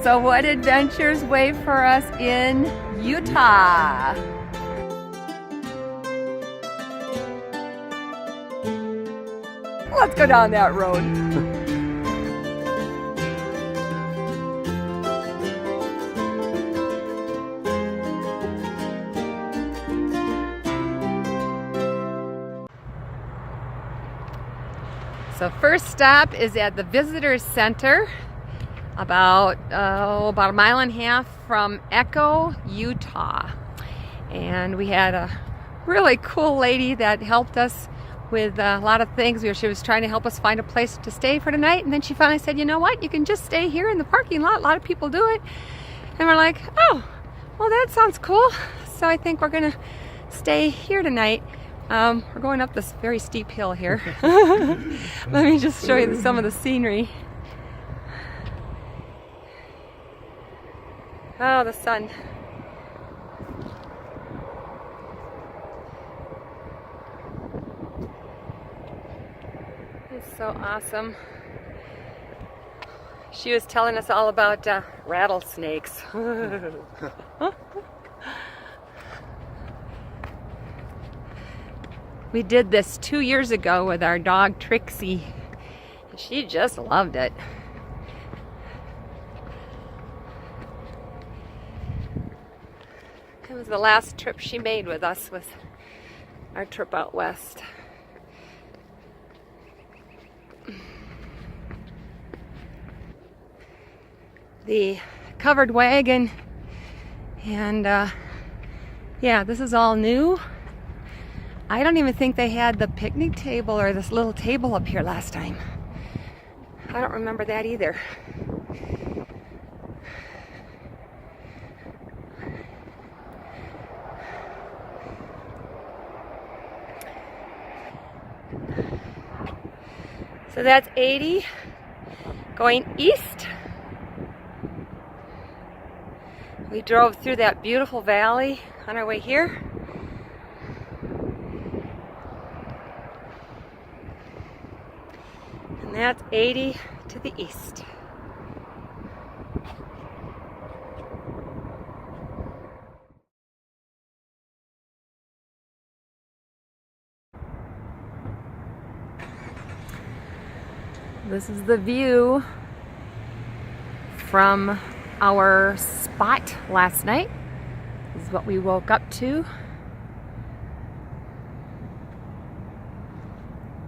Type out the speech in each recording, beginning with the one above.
So what adventures wait for us in Utah? Let's go down that road. So first stop is at the Visitor Center, about a mile and a half from Echo, Utah. And we had a really cool lady that helped us with a lot of things. She was trying to help us find a place to stay for tonight, and then she finally said, you know what, you can just stay here in the parking lot. A lot of people do it. And we're like, oh, well, that sounds cool. So I think we're gonna stay here tonight. We're going up this very steep hill here. Let me just show you some of the scenery. Oh, the sun. It's so awesome. She was telling us all about rattlesnakes. We did this 2 years ago with our dog Trixie. She just loved it. It was the last trip she made with us, was our trip out west. The covered wagon, and yeah, this is all new. I don't even think they had the picnic table or this little table up here last time. I don't remember that either. So that's 80 going east. We drove through that beautiful valley on our way here. And that's 80 to the east. This is the view from our spot last night. This is what we woke up to.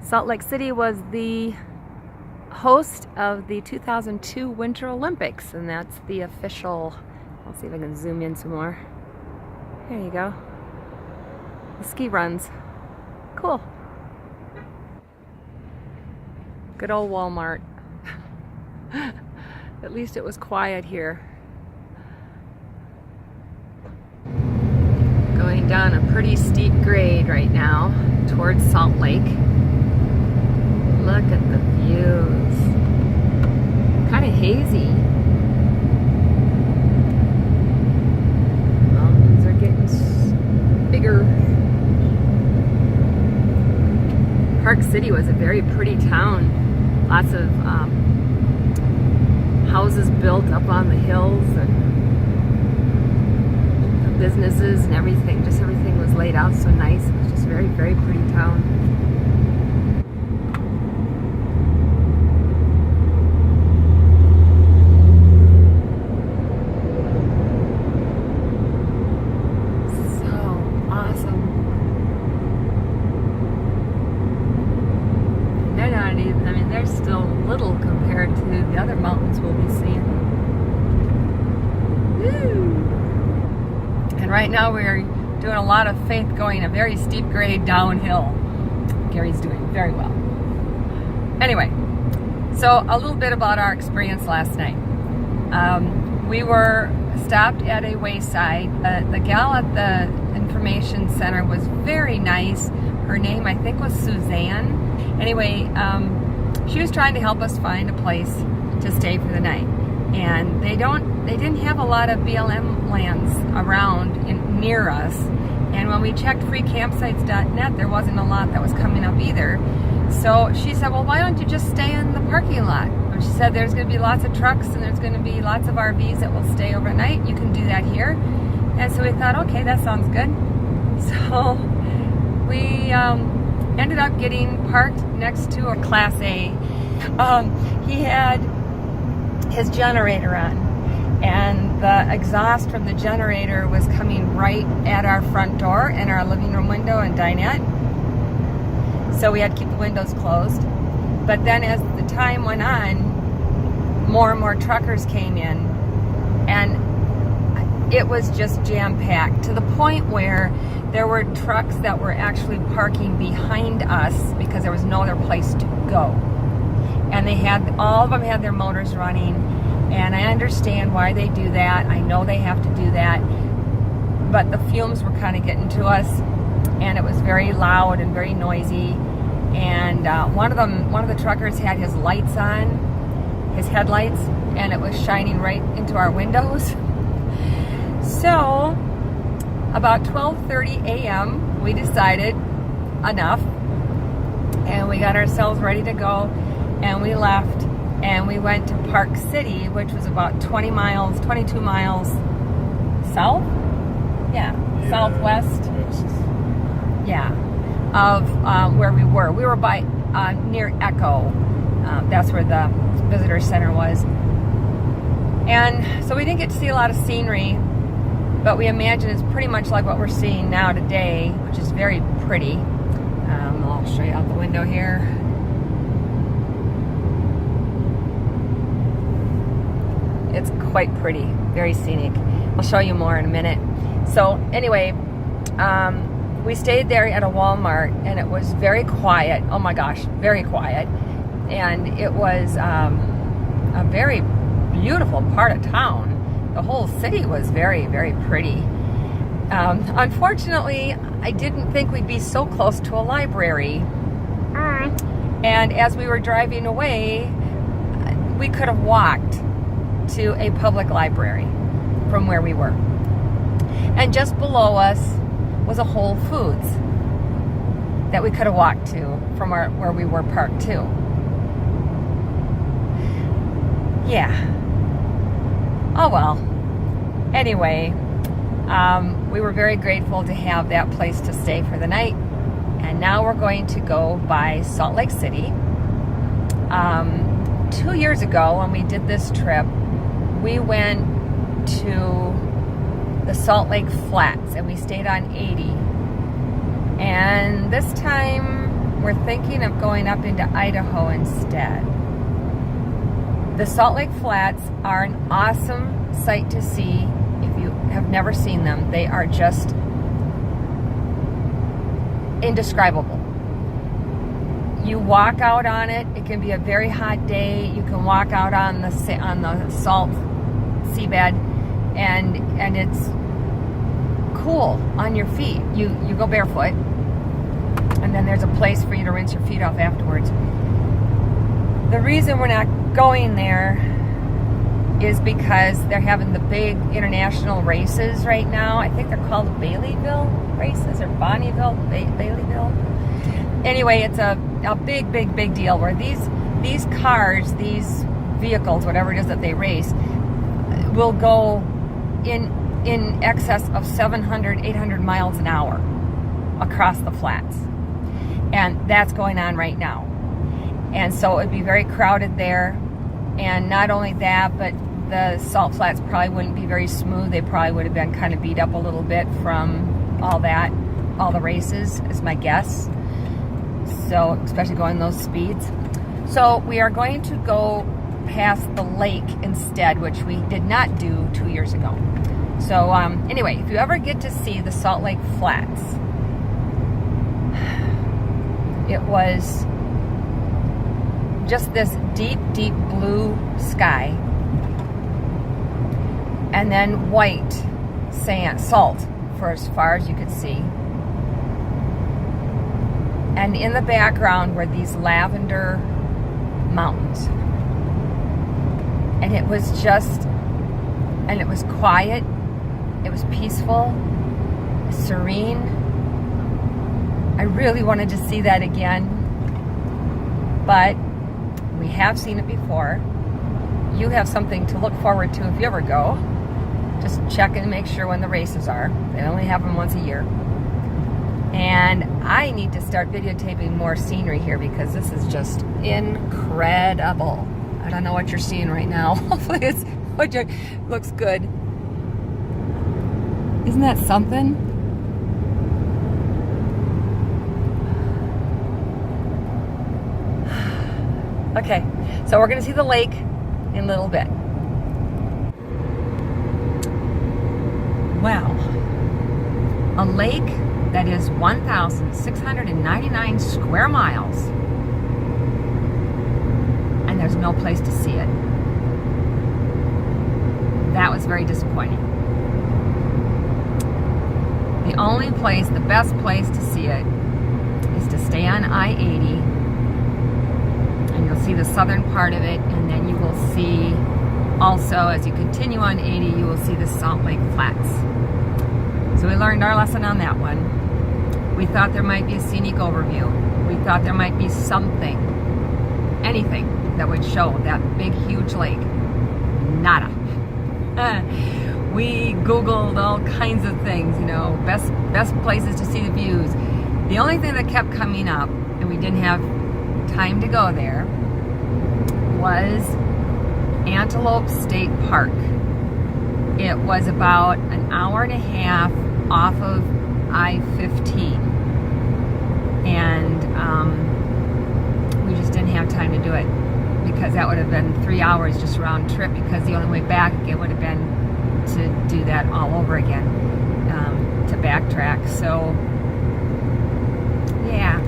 Salt Lake City was the host of the 2002 Winter Olympics, and that's the official. I'll see if I can zoom in some more. There you go. The ski runs. Cool. Good old Walmart. At least it was quiet here. Going down a pretty steep grade right now towards Salt Lake. Look at the views. Kind of hazy. Mountains are getting bigger. Park City was a very pretty town. Lots of houses built up on the hills, and businesses and everything. Just everything was laid out so nice. It was just a very, very pretty town. They're still little compared to the other mountains we'll be seeing. Woo! And right now we're doing a lot of faith going a very steep grade downhill. Gary's doing very well. Anyway, so a little bit about our experience last night. We were stopped at a wayside. The gal at the information center was very nice. Her name, I think, was Suzanne. Anyway, she was trying to help us find a place to stay for the night, and they didn't have a lot of BLM lands around near us, and when we checked freecampsites.net, there wasn't a lot that was coming up either. So she said, well, why don't you just stay in the parking lot? And she said, there's going to be lots of trucks and there's going to be lots of RVs that will stay overnight. You can do that here. And so we thought, okay, that sounds good. So we ended up getting parked next to a Class A. He had his generator on, and the exhaust from the generator was coming right at our front door and our living room window and dinette. So we had to keep the windows closed. But then as the time went on, more and more truckers came in, and it was just jam-packed to the point where there were trucks that were actually parking behind us because there was no other place to go. And they had, all of them had their motors running, and I understand why they do that. I know they have to do that, but the fumes were kind of getting to us, and it was very loud and very noisy. And one of the truckers had his lights on, his headlights, and it was shining right into our windows. So about 12:30 a.m. we decided enough, and we got ourselves ready to go, and we left, and we went to Park City, which was about 22 miles south? Yeah, southwest. Yeah, of where we were. We were by near Echo. That's where the visitor center was. And so we didn't get to see a lot of scenery, but we imagine it's pretty much like what we're seeing now today, which is very pretty. I'll show you out the window here. It's quite pretty, very scenic. I'll show you more in a minute. So anyway, we stayed there at a Walmart, and it was very quiet. Oh my gosh, very quiet. And it was a very beautiful part of town. The whole city was very, very pretty. Unfortunately, I didn't think we'd be so close to a library. And as we were driving away, we could have walked to a public library from where we were. And just below us was a Whole Foods that we could have walked to from where we were parked too. Yeah. Oh well. Anyway, we were very grateful to have that place to stay for the night. And now we're going to go by Salt Lake City. 2 years ago when we did this trip, we went to the Salt Lake Flats, and we stayed on 80. And this time we're thinking of going up into Idaho instead. The Salt Lake Flats are an awesome sight to see if you have never seen them. They are just indescribable. You walk out on it. It can be a very hot day. You can walk out on the salt seabed, and it's cool on your feet. You go barefoot, and then there's a place for you to rinse your feet off afterwards. The reason we're not going there is because they're having the big international races right now. I think they're called Baileyville races, or Bonneville, Baileyville. Anyway, it's a big deal where these cars, these vehicles, whatever it is that they race, will go in excess of 700, 800 miles an hour across the flats. And that's going on right now. And so it would be very crowded there. And not only that, but the salt flats probably wouldn't be very smooth. They probably would have been kind of beat up a little bit from all the races, is my guess. So, especially going those speeds. So we are going to go past the lake instead, which we did not do 2 years ago. So anyway, if you ever get to see the Salt Lake Flats, it was just this deep blue sky, and then white salt for as far as you could see. And in the background were these lavender mountains. And it was quiet, it was peaceful, serene. I really wanted to see that again. but we have seen it before. You have something to look forward to if you ever go. Just check and make sure when the races are. They only have them once a year. And I need to start videotaping more scenery here because this is just incredible. I don't know what you're seeing right now. Hopefully it looks good. Isn't that something? Okay, so we're gonna see the lake in a little bit. Wow. A lake that is 1,699 square miles. And there's no place to see it. That was very disappointing. The only place, the best place to see it is to stay on I-80, and you'll see the southern part of it, and then you will see also, as you continue on 80, you will see the Salt Lake Flats. So we learned our lesson on that one. We thought there might be a scenic overview. We thought there might be something, anything that would show that big, huge lake. Nada. We Googled all kinds of things, you know, best places to see the views. The only thing that kept coming up, and we didn't have time to go there, was Antelope State Park. It was about an hour and a half off of I-15, and we just didn't have time to do it because that would have been 3 hours just round trip, because the only way back it would have been to do that all over again, to backtrack. So yeah,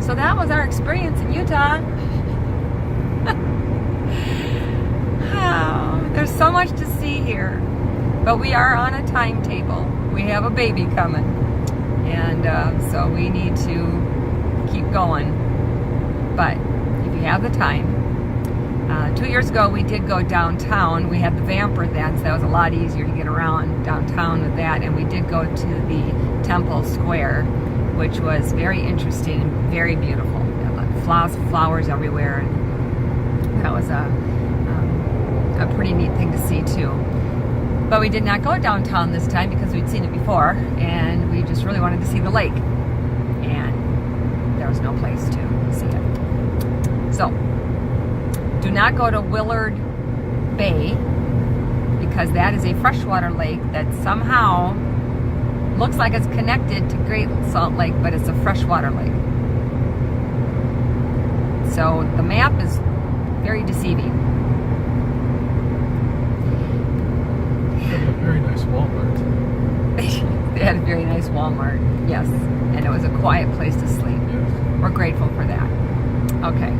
so that was our experience in Utah. Oh, there's so much to see here, but we are on a timetable. We have a baby coming, and so we need to keep going. But if you have the time, 2 years ago we did go downtown. We had the Vamper then, so that was a lot easier to get around downtown with that, and we did go to the Temple Square, which was very interesting and very beautiful. Flowers everywhere, and that was a pretty neat thing to see too. But we did not go downtown this time because we'd seen it before, and we just really wanted to see the lake, and there was no place to see it. So do not go to Willard Bay, because that is a freshwater lake that somehow looks like it's connected to Great Salt Lake, but it's a freshwater lake. So the map is very deceiving. Very nice Walmart. They had a very nice Walmart, yes, and it was a quiet place to sleep. Yes. We're grateful for that. Okay,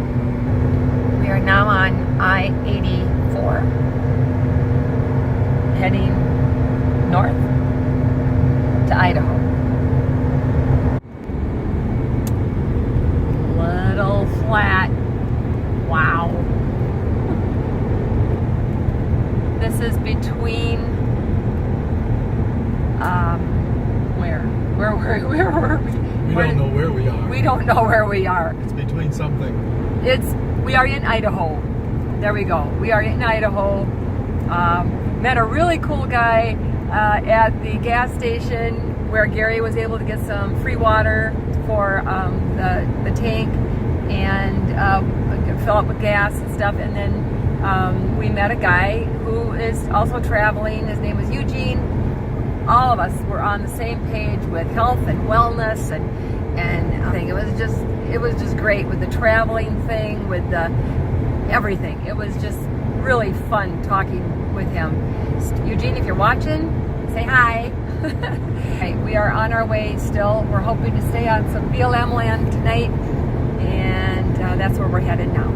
we are now on I-84, heading north to Idaho. Little flat. Wow. This is between where were we? We don't know where we are. We don't know where we are. It's between something. We are in Idaho. There we go. We are in Idaho. Met a really cool guy at the gas station where Gary was able to get some free water for the tank and fill up with gas and stuff. And then we met a guy who is also traveling. His name was Eugene. All of us were on the same page with health and wellness, and I think it was just great with the traveling thing, with the everything. It was just really fun talking with him. Eugene, if you're watching, say hi. Okay, we are on our way still. We're hoping to stay on some BLM land tonight, and that's where we're headed now.